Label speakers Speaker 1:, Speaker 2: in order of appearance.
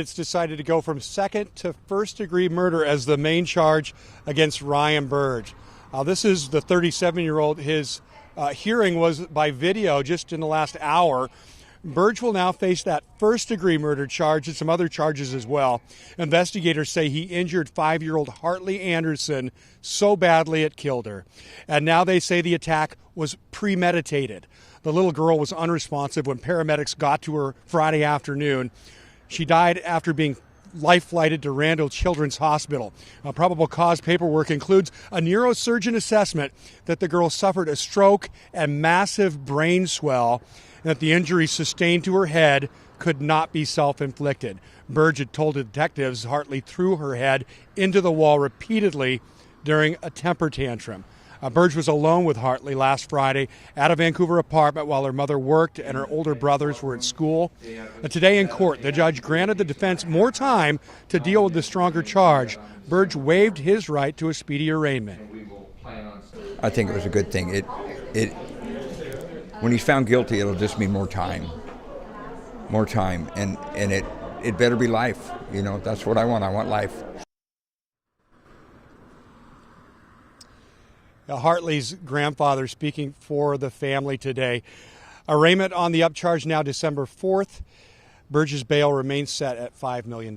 Speaker 1: It's decided to go from second to first-degree murder as the main charge against Ryan Burge. This is the 37-year-old. His hearing was by video just in the last hour. Burge will now face that first-degree murder charge and some other charges as well. Investigators say he injured 5-year-old Hartley Anderson so badly it killed her. And now they say the attack was premeditated. The little girl was unresponsive when paramedics got to her Friday afternoon. She died after being life-flighted to Randall Children's Hospital. Probable cause paperwork includes a neurosurgeon assessment that the girl suffered a stroke and massive brain swell, and that the injuries sustained to her head could not be self-inflicted. Burge had told detectives Hartley threw her head into the wall repeatedly during a temper tantrum. Burge was alone with Hartley last Friday at a Vancouver apartment while her mother worked and her older brothers were at school. Today in court, the judge granted the defense more time to deal with the stronger charge. Burge waived his right to a speedy arraignment.
Speaker 2: I think it was a good thing. When he's found guilty, it'll just mean more time, and it better be life. You know, that's what I want. I want life.
Speaker 1: Hartley's grandfather speaking for the family today. Arraignment on the upcharge now December 4th. Burge's bail remains set at $5 million.